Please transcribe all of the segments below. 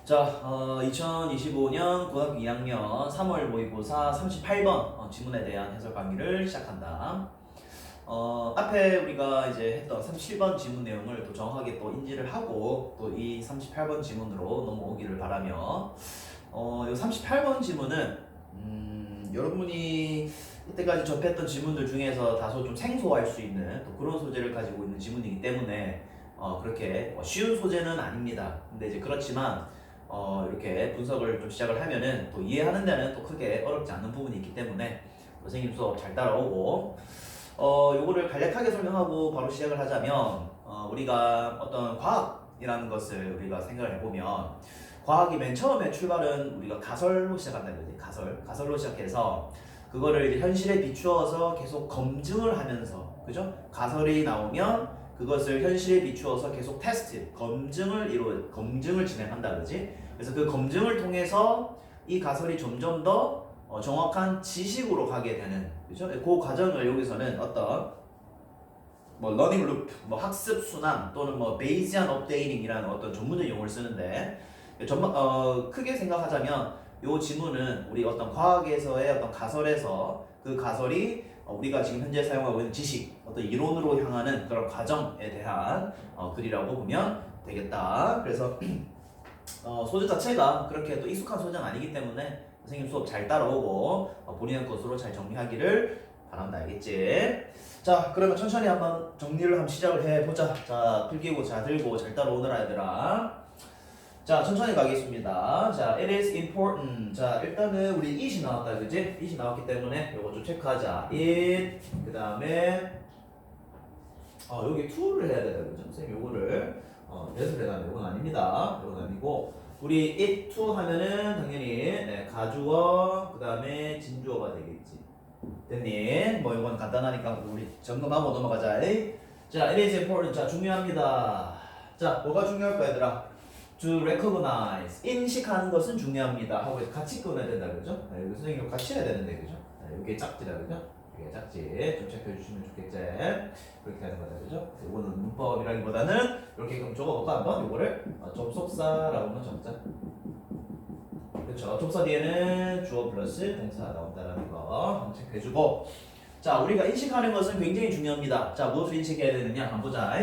자, 2025년 고등학교 2학년 3월 모의고사 38번 지문에 대한 해설 강의를 시작한다. 앞에 우리가 이제 했던 37번 지문 내용을 또 정확하게 또 인지를 하고 또 이 38번 지문으로 넘어오기를 바라며 이 38번 지문은 여러분이 이때까지 접했던 지문들 중에서 다소 좀 생소할 수 있는 또 그런 소재를 가지고 있는 지문이기 때문에 그렇게 쉬운 소재는 아닙니다. 근데 이제 그렇지만 이렇게 분석을 좀 시작을 하면은 또 이해하는 데는 또 크게 어렵지 않는 부분이 있기 때문에 선생님 수업 잘 따라오고 요거를 간략하게 설명하고 바로 시작을 하자면 우리가 어떤 과학이라는 것을 우리가 생각을 해보면 과학이 맨 처음에 출발은 우리가 가설로 시작한다는 거지. 가설로 시작해서 그거를 이제 현실에 비추어서 계속 검증을 하면서, 그죠? 가설이 나오면 그것을 현실에 비추어서 계속 테스트, 검증을 진행한다, 그러지? 그래서 그 검증을 통해서 이 가설이 점점 더 정확한 지식으로 가게 되는, 그죠? 그 과정을 여기서는 어떤 러닝 루프, 학습 순환 또는 베이지안 업데이팅이라는 어떤 전문적 용어를 쓰는데 크게 생각하자면 이 지문은 우리 어떤 과학에서의 어떤 가설에서 그 가설이 우리가 지금 현재 사용하고 있는 지식, 어떤 이론으로 향하는 그런 과정에 대한 글이라고 보면 되겠다. 그래서 소재 자체가 그렇게 또 익숙한 소재는 아니기 때문에 선생님 수업 잘 따라오고 본인의 것으로 잘 정리하기를 바란다. 알겠지? 자, 그러면 천천히 한번 정리를 한번 시작을 해보자. 자, 필기고 잘 들고 잘 따라오너라 얘들아. 자, 천천히 가겠습니다. 자, it is important. 자, 일단은 우리 it이 나왔다, 그지? it이 나왔기 때문에 요거 좀 체크하자. it, 그 다음에 여기 to를 해야 되다, 그죠? 선생님 요거를 대서 해달라. 이건 아닙니다. 이건 아니고 우리 it to 하면은 당연히 가주어, 그 다음에 진주어가 되겠지. 됐니? 이건 간단하니까 우리 점검하고 넘어가자. 자, it is important. 자, 중요합니다. 자, 뭐가 중요할까, 얘들아? To recognize, 인식하는 것은 중요합니다 하고 같이 끊어야 된다, 그죠? 여기 선생님 같이 해야 되는데, 그죠? 이게 짝지다, 그죠? 이게 짝지 좀 체크해 주시면 좋겠지. 그렇게 하는 거다, 그죠? 이거는 문법이라기보다는 이렇게 그럼 적어볼까 한번? 이거를 접속사라고 한번 적자. 그렇죠? 접사 뒤에는 주어 플러스 동사 나온다라는 거 한번 체크해주고, 자, 우리가 인식하는 것은 굉장히 중요합니다. 자, 무엇을 인식해야 되느냐 한번 보자.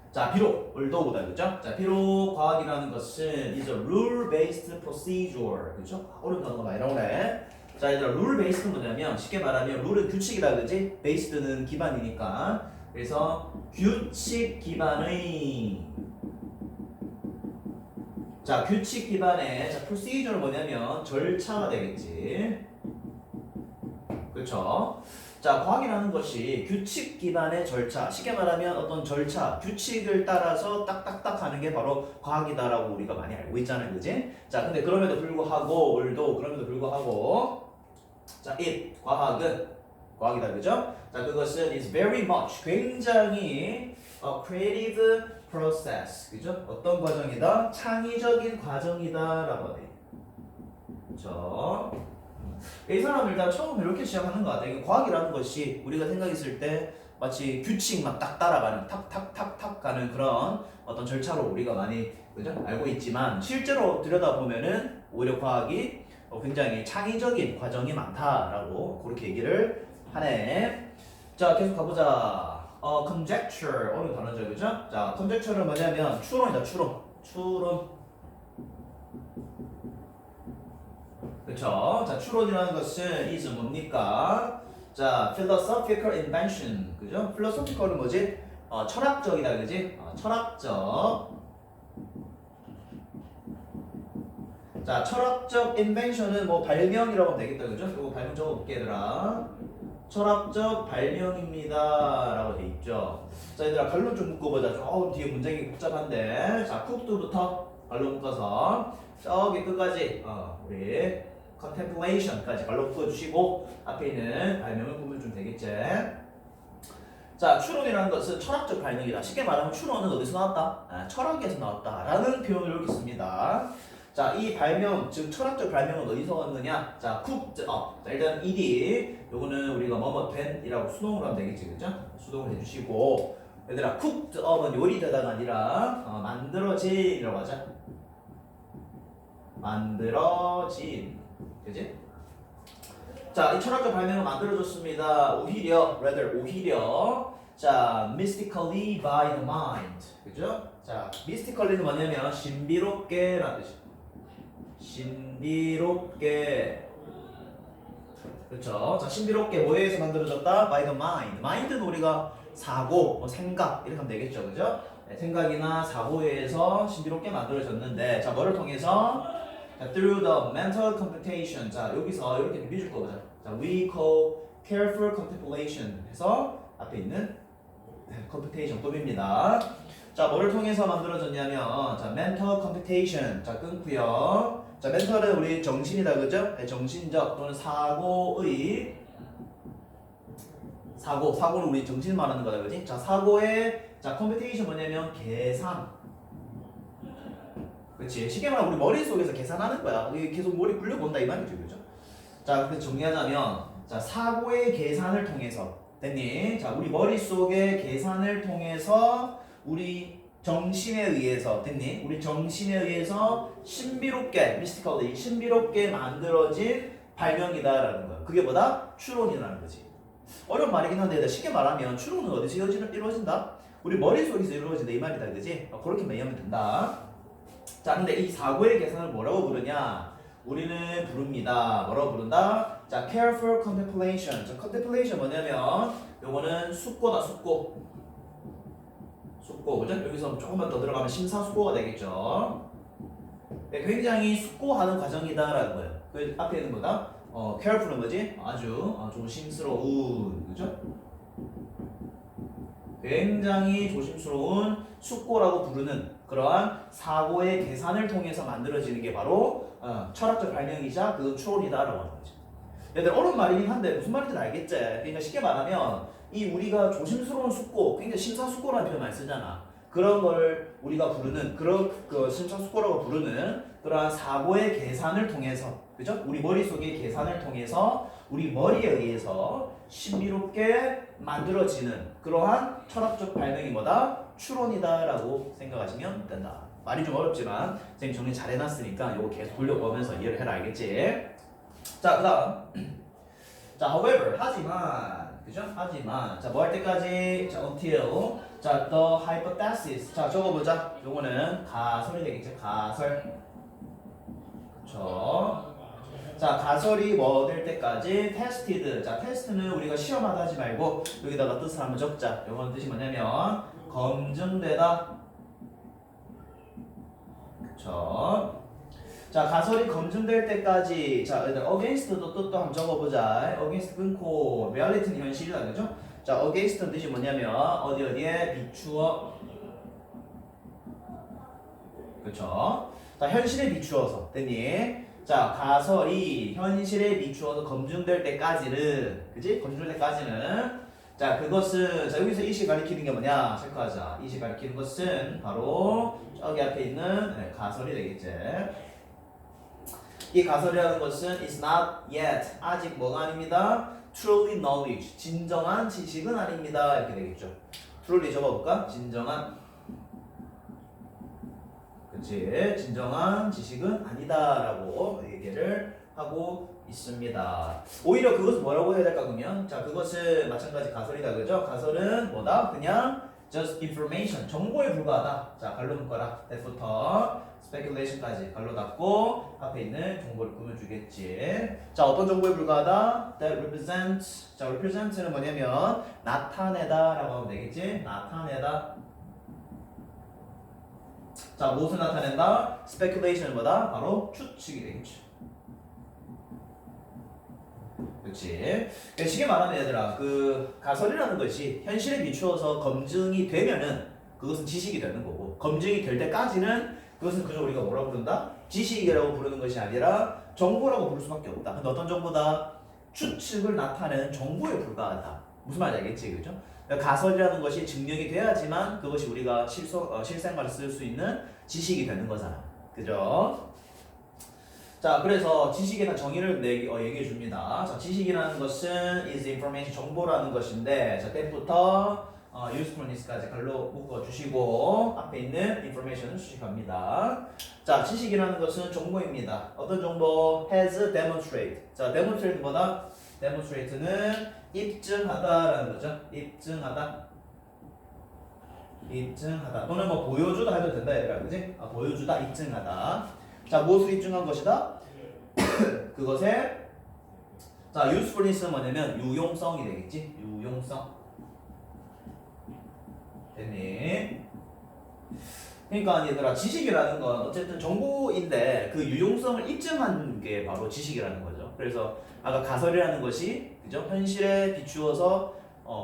자, 비록 얼더우다, 그죠? 자, 비록 과학이라는 것은 is a rule-based procedure, 그죠? 어려운 단어가 많이 나오네. 자, 얘들아, rule-based는 뭐냐면 쉽게 말하면 룰은 규칙이다, 그지? based는 기반이니까. 그래서 규칙 기반의, 자, 규칙 기반의, 자, procedure는 뭐냐면 절차가 되겠지. 그렇죠? 자, 과학이라는 것이 규칙 기반의 절차, 쉽게 말하면 어떤 절차, 규칙을 따라서 딱딱딱 하는 게 바로 과학이다라고 우리가 많이 알고 있잖아요, 그지? 자, 근데 그럼에도 불구하고, 그럼에도 불구하고, 자, 과학이다, 그죠? 자, 그것은 is very much, 굉장히 a creative process, 그죠? 어떤 과정이다? 창의적인 과정이다라고 돼. 그죠? 이 사람을 일단 처음 이렇게 시작하는 것 같아요. 과학이라는 것이 우리가 생각했을 때 마치 규칙만 딱 따라가는 탁탁탁탁 가는 그런 어떤 절차로 우리가 많이, 그죠? 알고 있지만 실제로 들여다보면은 오히려 과학이 굉장히 창의적인 과정이 많다라고 그렇게 얘기를 하네. 자, 계속 가보자. conjecture, 어려운 단어죠, 그죠? 자, conjecture는 뭐냐면 추론이다, 추론. 그쵸? 자, 추론이라는 것은 is 뭡니까? 자, philosophical invention, 그죠? philosophical은 뭐지? 철학적이다, 그지? 철학적. 자, 철학적 invention은 발명이라고 하면 되겠다, 그죠? 이거 발명 적어볼게, 얘들아. 철학적 발명입니다 라고 돼 있죠. 자, 얘들아, 갈로 좀 묶어보자. 뒤에 문장이 복잡한데. 자, 쿡드부터 갈로 묶어서 저기 끝까지 우리 contemplation까지 발로 묶어주시고 앞에 있는 발명을 보면 좀 되겠지. 자, 추론이라는 것은 철학적 발명이다. 쉽게 말하면 추론은 어디서 나왔다? 철학에서 나왔다 라는 표현을 이렇게 씁니다. 자, 이 발명, 즉 철학적 발명은 어디서 왔느냐? 자, 자, 일단 ed, 요거는 우리가 된이라고 수동으로 하면 되겠지, 그죠? 수동을 해주시고, 얘들아, cooked up은 요리되다가 아니라 만들어진이라고 하자. 만들어진. 그지? 자, 이 철학적 발명을 만들어줬습니다. 오히려 자, mystically by the mind. 그죠? 자, mystically는 뭐냐면 신비롭게라는 뜻이에요. 신비롭게. 그렇죠? 자, 신비롭게 뭐에 의해서 만들어졌다? by the mind. mind는 우리가 사고, 뭐 생각 이렇게 하면 되겠죠, 그죠? 네, 생각이나 사고에 의해서 신비롭게 만들어졌는데, 자, 뭐를 통해서? 자, through the mental computation. 자, 여기서 이렇게 비벼줄 거보자. 자, we call careful contemplation. 해서 앞에 있는 computation 또입니다. 자, 뭐를 통해서 만들어졌냐면, 자, mental computation. 자, 끊고요. 자, 멘탈은 우리 정신이다, 그죠? 네, 정신적 또는 사고는 우리 정신 말하는 거다, 그지? 자, 사고의, 자, 컴퓨테이션 뭐냐면 계산. 그렇지? 쉽게 말하면 우리 머릿속에서 계산하는 거야. 이게 계속 머리 굴려본다 이 말이죠, 그죠? 자, 그래서 정리하자면, 자, 사고의 계산을 통해서, 됐니? 자, 우리 머릿속의 계산을 통해서 우리 정신에 의해서, 됐니? 우리 정신에 의해서 mystically 신비롭게 만들어진 발명이다라는 거야. 그게 뭐다? 추론이라는 거지. 어려운 말이긴 한데 쉽게 말하면 추론은 어디서 이루어진다? 우리 머릿속에서 이루어진다 이 말이다, 그지? 그렇게 이해하면 된다. 자, 근데 이 사고의 계산을 뭐라고 부르냐? 우리는 부릅니다. 뭐라고 부른다? 자, careful contemplation. 자, contemplation 뭐냐면 요거는 숙고다, 숙고, 그죠? 여기서 조금만 더 들어가면 심사숙고가 되겠죠. 네, 굉장히 숙고하는 과정이다라는 거예요. 그 앞에 있는 거다. careful은 뭐지? 아주 조심스러운, 그죠? 굉장히 조심스러운 숙고라고 부르는 그러한 사고의 계산을 통해서 만들어지는 게 바로 철학적 발명이자 그 추론이다라고 하는 거죠. 얘들 어려운 말이긴 한데 무슨 말인지 알겠지? 그러니까 쉽게 말하면 이 우리가 조심스러운 숙고, 굉장히 심사숙고라는 표현 많이 쓰잖아. 그런 걸 우리가 부르는 그런 그 심사숙고라고 부르는 그러한 사고의 계산을 통해서, 그죠? 우리 머릿속의 계산을 통해서 우리 머리에 의해서 신비롭게 만들어지는 그러한 철학적 발명이 뭐다? 추론이다라고 생각하시면 된다. 말이 좀 어렵지만 선생님 정리 잘 해놨으니까 이거 계속 돌려보면서 이해를 해라, 알겠지? 자, 그다음 자, however 하지만, 그죠? 하지만 자, 뭐 할 때까지? 자, until 자, the hypothesis. 자, 적어보자. 요거는 가설이 되겠죠? 가설. 그쵸? 자, 가설이 뭐 될 때까지 tested. 자, test는 우리가 시험하다 하지 말고 여기다가 뜻을 한번 적자. 요건 뜻이 뭐냐면 검증되다. 그쵸? 자, 가설이 검증될 때까지. 자, 일단 against도 뜻도 한번 적어보자. against 끊고 reality는 현실이다, 그죠? 자, against는 뜻이 뭐냐면 어디에 비추어. 그쵸? 자, 현실에 비추어서. 됐니? 자, 가설이 현실에 비추어서 검증될 때까지는, 그지? 검증될 때까지는, 자, 그것은, 자, 여기서 이시 가리키는 게 뭐냐? 체크하자. 이시 가리키는 것은 바로 저기 앞에 있는 가설이 되겠지. 이 가설이라는 것은 is not yet, 아직 뭐가 아닙니다. truly knowledge, 진정한 지식은 아닙니다. 이렇게 되겠죠. truly 적어볼까? 진정한. 그치? 진정한 지식은 아니다라고 얘기를 하고 있습니다. 오히려 그것을 뭐라고 해야 될까 그러면? 자, 그것은 마찬가지 가설이다, 그죠? 가설은 뭐다? 그냥 just information, 정보에 불과하다. 자, 갈로 묶어라. that부터 speculation까지 갈로 닫고 앞에 있는 정보를 꾸며주겠지. 자, 어떤 정보에 불과하다? that represents. 자, represent는 뭐냐면 나타내다라고 하면 되겠지? 나타내다. 자, 무엇을 나타낸다? speculation은 뭐다? 바로 추측이 되겠죠. 그렇지. 쉽게 말하면 얘들아, 그 가설이라는 것이 현실에 비추어서 검증이 되면은 그것은 지식이 되는 거고, 검증이 될 때까지는 그것은 그저 우리가 뭐라고 부른다? 지식이라고 부르는 것이 아니라 정보라고 부를 수밖에 없다. 근데 어떤 정보다? 추측을 나타내는 정보에 불과하다. 무슨 말인지 알겠지, 그죠? 가설이라는 것이 증명이 돼야지만 그것이 우리가 실생활에 쓸 수 있는 지식이 되는 거잖아. 그죠? 자, 그래서 지식에 대한 정의를 얘기해 줍니다. 자, 지식이라는 것은 is information, 정보라는 것인데, 자, 때부터 usefulness까지 글로 묶어주시고 앞에 있는 information은 수식합니다. 자, 지식이라는 것은 정보입니다. 어떤 정보? has demonstrate. 자, demonstrate 뭐다? demonstrate는 입증하다라는 거죠. 입증하다. 입증하다. 또는 뭐 보여주다 해도 된다 얘들아, 그지? 보여주다, 입증하다. 자, 무엇을 입증한 것이다? 그것의 자, usefulness는 뭐냐면 유용성이 되겠지? 유용성. 됐니? 그러니까 얘들아, 지식이라는 건 어쨌든 정보인데 그 유용성을 입증한 게 바로 지식이라는 거죠. 그래서 아까 가설이라는 것이 그죠? 현실에 비추어서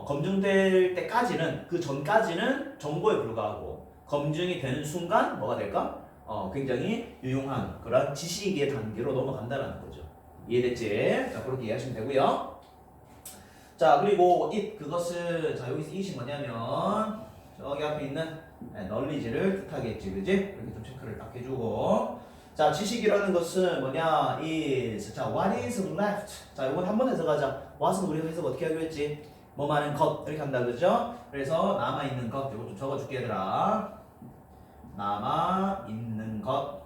검증될 때까지는 그 전까지는 정보에 불과하고 검증이 되는 순간 뭐가 될까? 굉장히 유용한 그런 지식의 단계로 넘어간다는 거죠. 이해됐지? 자, 그렇게 이해하시면 되고요. 자, 그리고 그것은 자, 여기서 it이 뭐냐면 저기 앞에 있는 knowledge를 뜻하겠지, 그지? 이렇게 좀 체크를 딱 해주고. 자, 지식이라는 것은 뭐냐? is. 자, what is left? 자, 이건 한 번 해석하자. what은 우리가 해석 어떻게 하기로 했지? 뭐 많은 것 이렇게 한다, 그죠? 그래서 남아있는 것 이거 좀 적어줄게, 얘들아. 남아있는 것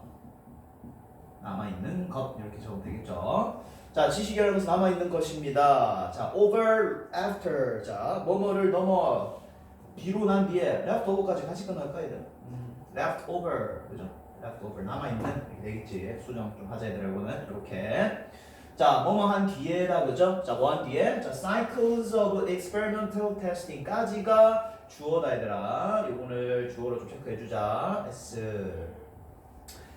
이렇게 적으면 되겠죠. 자, 지식이라는 것은 남아있는 것입니다. 자, over, after. 자, 뭐뭐를 넘어 뒤로 난 뒤에 left over까지 같이 끝날까, 얘들? left over, 그죠? left over 남아있는 이렇게 되겠지. 수정 좀 하자, 얘들하고는 이렇게. 자, 뭐뭐 한 뒤에다, 그죠? 자, 뭐 한 뒤에? 자, cycles of experimental testing까지가 주어다, 얘들아. 이거를 주어로 좀 체크해주자. S.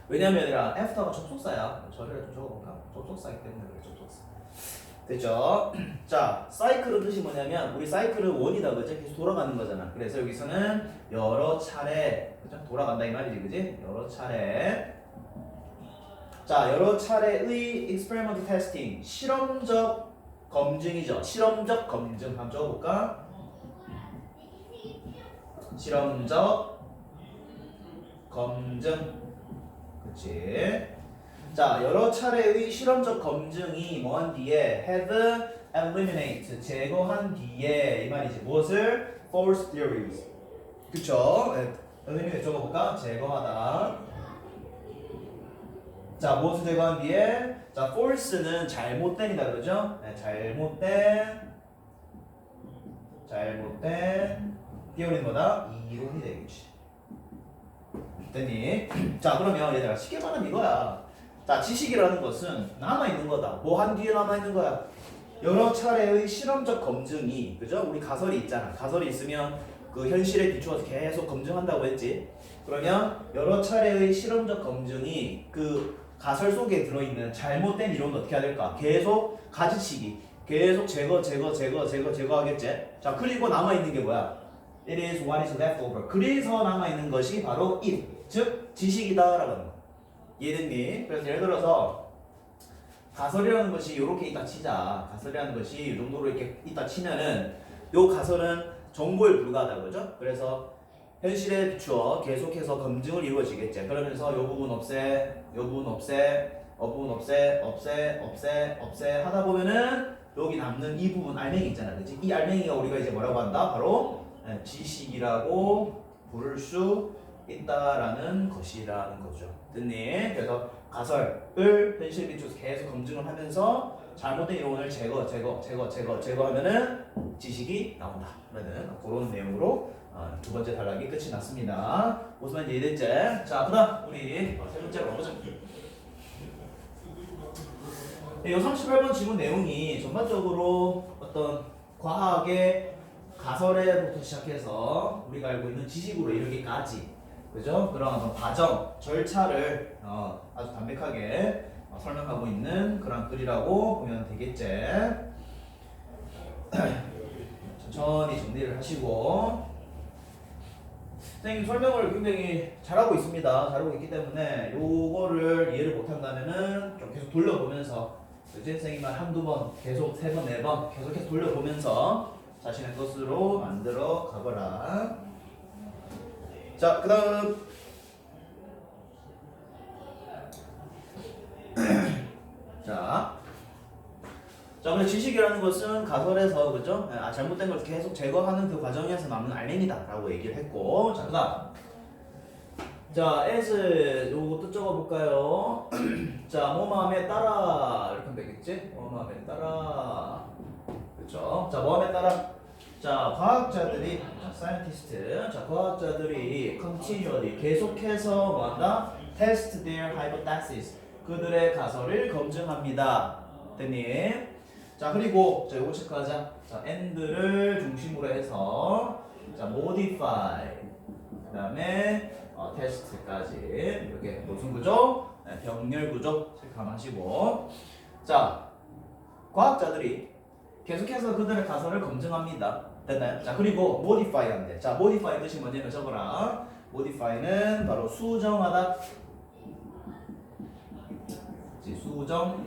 왜냐면 얘들아, after가 접속사야. 저를 좀 적어볼까? 접속사이기 때문에 그래, 접속사. 됐죠? 자, 사이클의 뜻이 뭐냐면 우리 사이클은 원이다, 그죠? 계속 돌아가는 거잖아. 그래서 여기서는 여러 차례, 그죠? 돌아간다 이 말이지, 그지? 여러 차례. 자, 여러 차례의 experiment testing, 실험적 검증이죠. 실험적 검증 한번 적어볼까? 실험적 검증. 그치? 자, 여러 차례의 실험적 검증이 뭐한 뒤에 have eliminate 제거한 뒤에 이 말이지. 무엇을? false theories. 그쵸? eliminate 적어볼까? 제거하다. 자, 무엇을 제거한 뒤에? 자, false는 잘못된이다, 그러죠? 네, 잘못된 theory는 뭐다? 이론이 되겠지. 됐니? 자, 그러면 얘들아, 쉽게 말하면 이거야. 자, 지식이라는 것은 남아있는 거다. 뭐 한 뒤에 남아있는 거야? 여러 차례의 실험적 검증이, 그죠? 우리 가설이 있잖아. 가설이 있으면 그 현실에 비추어서 계속 검증한다고 했지. 그러면 여러 차례의 실험적 검증이 그 가설 속에 들어있는 잘못된 이론은 어떻게 해야 될까? 계속 가지치기, 계속 제거하겠지. 자, 그리고 남아있는 게 뭐야? It is what is left over. 그래서 남아있는 것이 바로 it, 즉 지식이다라고 하는 거. 이해됐니? 그래서 예를 들어서 가설이라는 것이 이렇게 있다 치자. 가설이라는 것이 이 정도로 이렇게 있다 치면은 요 가설은 정보에 불과하다, 그죠? 그래서 현실에 비추어 계속해서 검증을 이루어지겠지. 그러면서 요 부분 없애, 요 부분 없애, 부분 없애 하다 보면은 여기 남는 이 부분 알맹이 있잖아, 그치? 이 알맹이가 우리가 이제 뭐라고 한다? 바로 지식이라고 부를 수 있다라는 것이라는 거죠. 됐니? 그래서 가설을 현실 비추어서 계속 검증을 하면서 잘못된 이론을 제거하면은 지식이 나온다. 라는 그런 내용으로 두 번째 단락이 끝이 났습니다. 무슨 말인지 이해됐지? 자, 그다음 우리 세 번째로 가보자. 이 38번 지문 내용이 전반적으로 어떤 과학의 가설에부터 시작해서 우리가 알고 있는 지식으로 이르기까지, 그죠? 그런 과정, 절차를 아주 담백하게 설명하고 있는 그런 글이라고 보면 되겠지. 천천히 정리를 하시고. 선생님 설명을 굉장히 잘하고 있습니다. 잘하고 있기 때문에 요거를 이해를 못한다면은 좀 계속 돌려보면서, 그치? 선생님만 한두 번, 계속 세 번, 네 번 계속해서 돌려보면서 자신의 것으로 만들어 가거라. 자, 그 다음 자, 자, 근데 지식이라는 것은 가설에서 그죠? 잘못된 걸 계속 제거하는 그 과정에서 남는 알맹이다라고 얘기를 했고, 자, 그다음. 자, as 요것도 적어볼까요? 자, 뭐 마음에 따라 이렇게 하면 되겠지? 뭐 마음에 따라, 그렇죠? 자, 뭐 마음에 따라. 자, 과학자들이, scientist, 자, 과학자들이 continually 계속해서 뭐한다? test their hypothesis. 그들의 가설을 검증합니다. 됐니? 자, 그리고 자, 요거 체크하자. 자, and를 중심으로 해서 자, modify. 그다음에 테스트까지 이렇게 무슨 구조? 네, 병렬 구조 체크하시고. 자, 과학자들이 계속해서 그들의 가설을 검증합니다. 됐나요? 자, 그리고 modify 한대. 자, modify 뜻이 뭐냐면 적어라. modify는 바로 수정하다. 수정.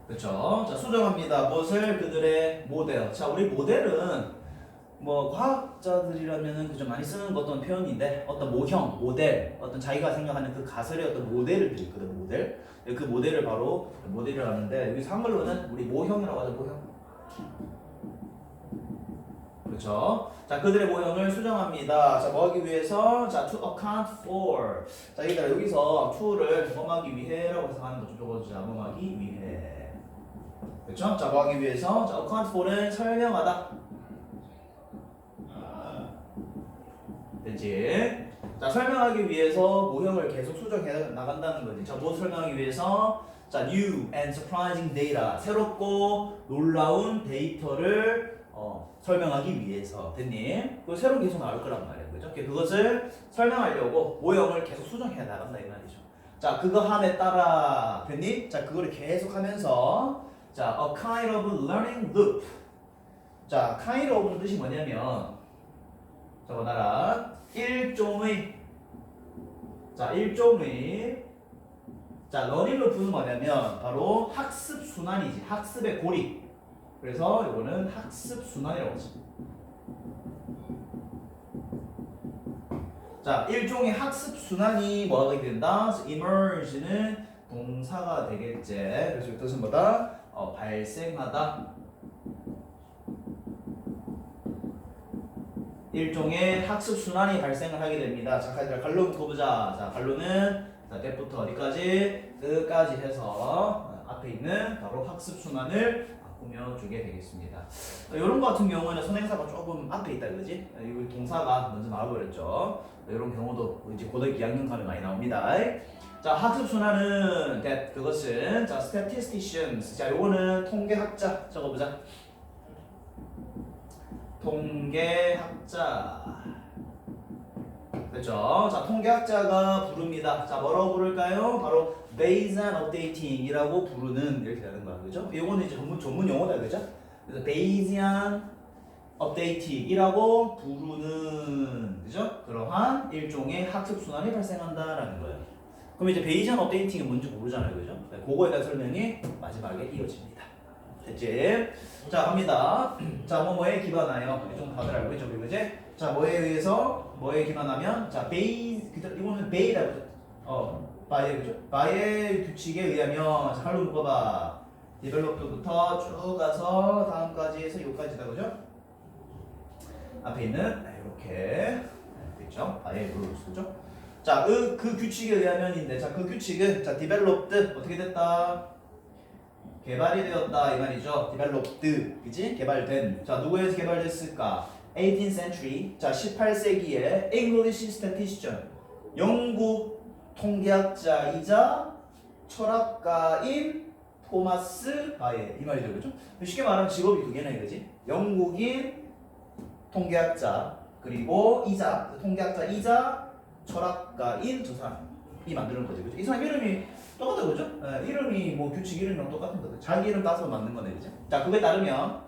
그렇죠? 자, 수정합니다. 무엇을? 그들의 모델. 자, 우리 모델은 뭐 과학자들이라면은 그저 많이 쓰는 어떤 표현인데 어떤 모형, 모델, 어떤 자기가 생각하는 그 가설의 어떤 모델을 빌거든. 모델. 그 모델을 바로 모델이라고 하는데 여기서 한글로는 우리 모형이라고 하죠. 모형. 그렇죠? 자, 그들의 모형을 수정합니다. 자, 뭐 하기 위해서? 자, to account for. 자, 얘들아 여기서 to를 뭐 하기 위해라고 해서 하는 거 좀 적어주자. 뭐 하기 위해. 그렇죠? 자, 뭐 하기 위해서? 자, account for는 설명하다. 됐지? 자, 설명하기 위해서 모형을 계속 수정해 나간다는 거지. 자, 뭐 설명하기 위해서? 자, new and surprising data. 새롭고 놀라운 데이터를 설명하기 위해서. 됐니? 그 새로운 계속 나올 거란 말이야. 그죠? 그것을 설명하려고 모형을 계속 수정해 나간다 이 말이죠. 자, 그거 함에 따라. 됐니? 자, 그거를 계속 하면서 자, a kind of learning loop. 자, kind of는 뜻이 뭐냐면 적어놔라. 일종의 자, 러닝 루프는 뭐냐면 바로 학습 순환이지. 학습의 고리. 그래서 이거는 학습 순환이라고 하지. 자, 일종의 학습 순환이 뭐가 된다? emerge는 동사가 되겠지. 그래서 이 뜻은 뭐다? 발생하다. 일종의 학습 순환이 발생을 하게 됩니다. 자, 갈로 묶어보자. 자, 갈로는 자, 때부터 어디까지? 끝까지 해서 앞에 있는 바로 학습 순환을 꾸며주게 되겠습니다. 이런 거 같은 경우는 선행사가 조금 앞에 있다, 그지? 이 동사가 먼저 나와버렸죠. 이런 경우도 이제 고등학교 2학년 가면 많이 나옵니다. 자, 학습 순환은 그것은 자, statisticians. 자, 요거는 통계학자 적어보자. 통계학자. 그렇죠? 자, 통계학자가 부릅니다. 자, 뭐라고 부를까요? 바로 Bayesian updating이라고 부르는 이렇게 되는 거야, 그죠? 이거는 이제 전문 용어다, 그죠? 그래서 Bayesian updating이라고 부르는, 그죠? 그러한 일종의 학습 순환이 발생한다라는 거예요. 그럼 이제 Bayesian updating이 뭔지 모르잖아요, 그죠? 그거에 대한 설명이 마지막에 이어집니다. 됐지? 자, 갑니다. 자, 뭐에 기반하여? 좀 다들 알고 있죠, 그지? 자, 뭐에 의해서? 뭐에 기반하면? 자, 이거는 베이다. 바이의 그죠? 바이의 규칙에 의하면 자, 칼로 묶어봐. 디벨롭부터 쭉 가서 다음까지 해서 여기까지다, 그죠? 앞에 있는 이렇게 있죠? 바이의 룰스, 그죠? 자, 그 규칙에 의하면인데, 자, 그 규칙은 자, 디벨롭드 어떻게 됐다? 개발이 되었다 이 말이죠. developed, 그지? 개발된. 자, 누구에서 개발됐을까? 18th century. 자, 18세기에 English statistician. 영국 통계학자이자 철학가인 토마스 바이에 이 말이죠, 그죠? 쉽게 말하면 직업이 두 개나 이거지. 영국인 통계학자 그리고 통계학자이자 철학가인 두 사람이 만드는 거죠, 그죠? 이 사람 이름이 똑같다, 그죠? 이름이 뭐 규칙 이름이랑 똑같은 거죠. 자기 이름 따서 만든 거네, 그죠? 자, 그거에 따르면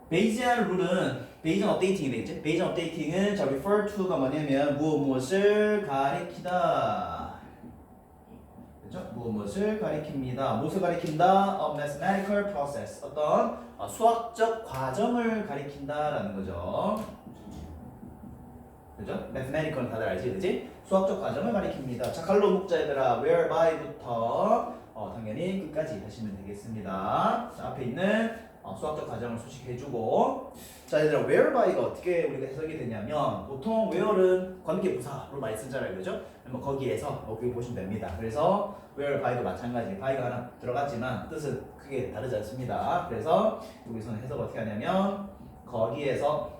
베이지안 룰은 베이지안 업데이팅이 되겠지? 베이지안 업데이팅은 자, refer to가 뭐냐면 무엇을 가리키다. 그죠? 무엇을 가리킵니다. 무엇을 가리킨다? A mathematical process. 어떤 수학적 과정을 가리킨다라는 거죠. 그죠? mathematical은 다들 알지, 그지? 수학적 과정을 가리킵니다. 자, 칼로 묶자 얘들아. whereby부터 당연히 끝까지 하시면 되겠습니다. 자, 앞에 있는 수학적 과정을 소식해주고 자 얘들아 whereby가 어떻게 우리가 해석이 되냐면 보통 where는 관계부사로 많이 쓰잖아요 그죠? 뭐 거기에서 여기 보시면 됩니다. 그래서 whereby도 마찬가지 by가 하나 들어갔지만 뜻은 크게 다르지 않습니다. 그래서 여기서는 해석 어떻게 하냐면 거기에서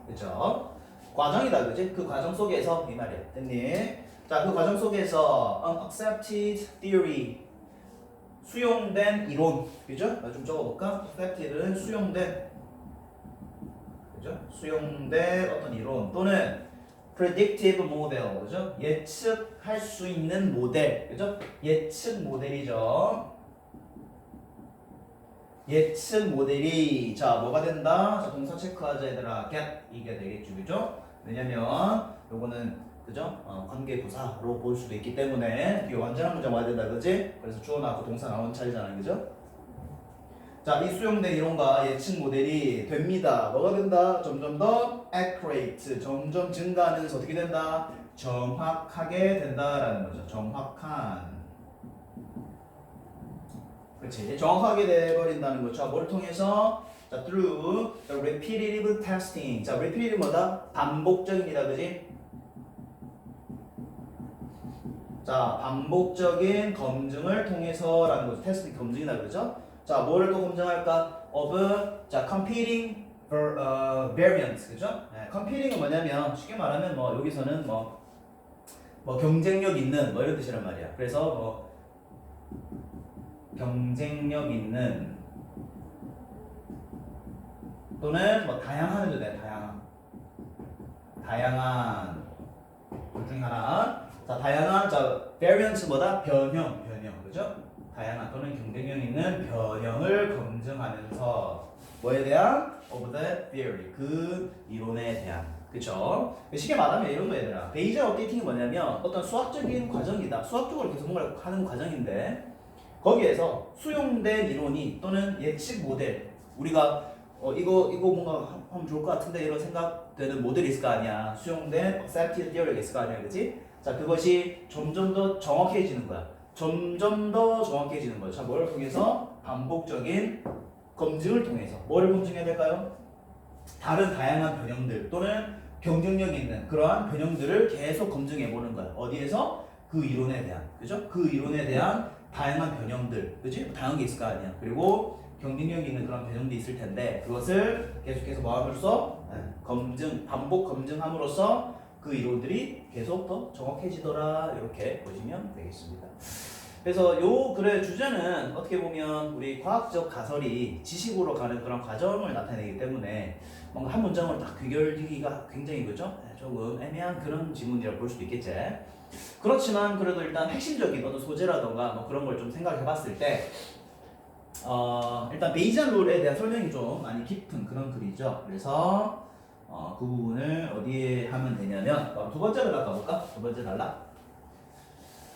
그죠? 과정이다 그지? 그 과정 속에서 이 말이야 됐니? 자 그 과정 속에서 unaccepted theory 수용된 이론 그죠? 좀 적어볼까? accepted는 수용된 그죠? 수용된 어떤 이론 또는 predictive model 그죠? 예측할 수 있는 모델 그죠? 예측 모델이죠. 예측 모델이 자 뭐가 된다? 자 동사 체크하자 얘들아 get 이게 되겠죠 그죠? 왜냐면 요거는 그죠? 관계 부사로 볼 수도 있기 때문에 뒤에 완전한 문장 와야 된다 그지? 그래서 주어 나왔고 동사 나온 차례잖아요 그죠? 자 이 수용된 이론과 예측 모델이 됩니다. 뭐가 된다? 점점 더 accurate 점점 증가하면서 어떻게 된다? 정확하게 된다라는 거죠. 정확한 그렇지 정확하게 돼버린다는 거죠. 뭘 통해서? 자 through the repetitive testing 자 repetitive 뭐다? 반복적입니다 그지? 자 반복적인 검증을 통해서라는 거죠. 테스트 검증이다 그러죠. 자 뭐를 또 검증할까? of 자 competing variants 그죠? 네, competing은 뭐냐면 쉽게 말하면 뭐 여기서는 뭐 경쟁력 있는 뭐 이런 뜻이란 말이야. 그래서 뭐 경쟁력 있는 또는 뭐 다양한 돼 다양한 둘 중에 하나. 자 다양한 자 variance 뭐다? 변형 그죠? 다양한 또는 경쟁력 있는 변형을 검증하면서 뭐에 대한? of the theory 그 이론에 대한 그쵸? 쉽게 말하면 이런 거 얘들아 베이지어 업데이팅이 뭐냐면 어떤 수학적인 과정이다 수학적으로 계속 뭔가를 하는 과정인데 거기에서 수용된 이론이 또는 예측 모델 우리가 이거 뭔가 하면 좋을 것 같은데 이런 생각되는 모델이 있을 거 아니야 수용된 accepted theory가 있을 거 아니야 그치? 자 그것이 점점 더 정확해지는 거야 점점 더 정확해지는 거죠. 자, 뭐를 통해서? 반복적인 검증을 통해서. 뭐를 검증해야 될까요? 다른 다양한 변형들 또는 경쟁력 있는 그러한 변형들을 계속 검증해 보는 거야. 어디에서? 그 이론에 대한. 그죠? 그 이론에 대한 다양한 변형들. 그지? 다양한 게 있을 거 아니야. 그리고 경쟁력 있는 그런 변형도 있을 텐데 그것을 계속해서 뭐 함으로써? 검증, 반복 검증함으로써 그 이론들이 계속 더 정확해지더라 이렇게 보시면 되겠습니다. 그래서 요 글의 주제는 어떻게 보면 우리 과학적 가설이 지식으로 가는 그런 과정을 나타내기 때문에 뭔가 한 문장으로 딱 귀결되기가 굉장히 그죠? 조금 애매한 그런 지문이라고 볼 수도 있겠지. 그렇지만 그래도 일단 핵심적인 어떤 소재라던가 뭐 그런 걸 좀 생각해 봤을 때 일단 베이지안 룰에 대한 설명이 좀 많이 깊은 그런 글이죠. 그래서 그 부분을 어디에 하면 되냐면 두 번째를 가볼까? 두 번째 단락.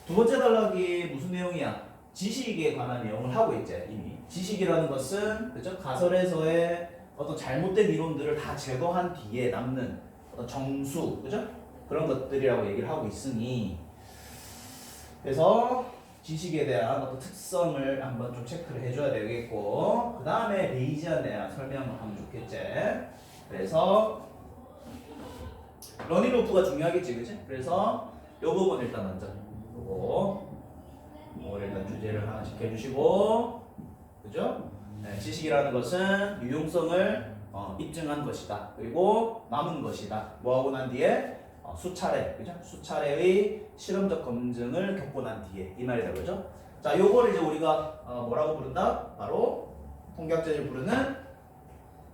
두 번째 단락이 무슨 내용이야? 지식에 관한 내용을 하고 있지 이미. 지식이라는 것은 그죠? 가설에서의 어떤 잘못된 이론들을 다 제거한 뒤에 남는 어떤 정수, 그죠? 그런 것들이라고 얘기를 하고 있으니 그래서 지식에 대한 어떤 특성을 한번 좀 체크를 해줘야 되겠고 그 다음에 베이지안에 대한 설명을 하면 좋겠지. 그래서 러닝루프가 중요하겠지, 그치? 그래서 이 부분 일단 먼저 요거 일단 주제를 하나씩 해주시고 그죠? 네, 지식이라는 것은 유용성을 입증한 것이다. 그리고 남은 것이다. 뭐하고 난 뒤에 수차례, 그죠? 수차례의 실험적 검증을 겪고 난 뒤에 이 말이다, 그죠? 자, 요걸 이제 우리가 뭐라고 부른다? 바로 통계학자들이 부르는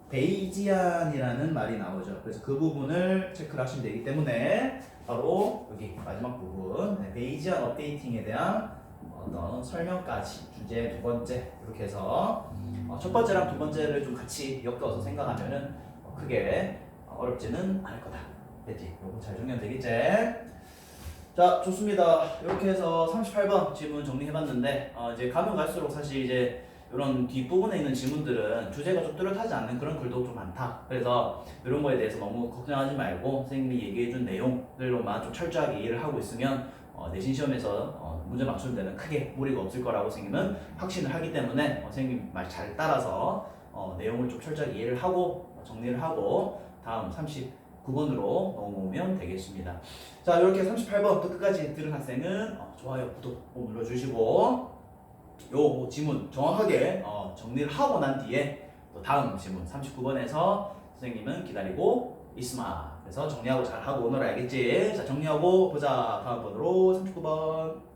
베이지안이라는 말이 나오죠. 그래서 그 부분을 체크를 하시면 되기 때문에 바로 여기 마지막 부분 베이지안 업데이팅에 대한 어떤 설명까지 주제 두 번째 이렇게 해서 첫 번째랑 두 번째를 좀 같이 엮어서 생각하면은 크게 어렵지는 않을 거다. 됐지? 요거 잘 정리하면 되겠지? 자, 좋습니다. 이렇게 해서 38번 질문 정리해봤는데 이제 가면 갈수록 사실 이제 이런 뒷부분에 있는 질문들은 주제가 좀 뚜렷하지 않는 그런 글도 좀 많다. 그래서 이런 거에 대해서 너무 걱정하지 말고 선생님이 얘기해준 내용들로만 좀 철저하게 이해를 하고 있으면 내신 시험에서 문제 맞추는 데는 크게 무리가 없을 거라고 선생님은 확신을 하기 때문에 선생님 말 잘 따라서 내용을 좀 철저히 이해를 하고 정리를 하고 다음 39번으로 넘어오면 되겠습니다. 자, 이렇게 38번부터 끝까지 들은 학생은 좋아요, 구독 꼭 눌러주시고 요 지문 정확하게 정리를 하고 난 뒤에 또 다음 지문 39번에서 선생님은 기다리고 있으마. 그래서 정리하고 잘 하고 오너라 알겠지? 자, 정리하고 보자. 다음 번으로 39번.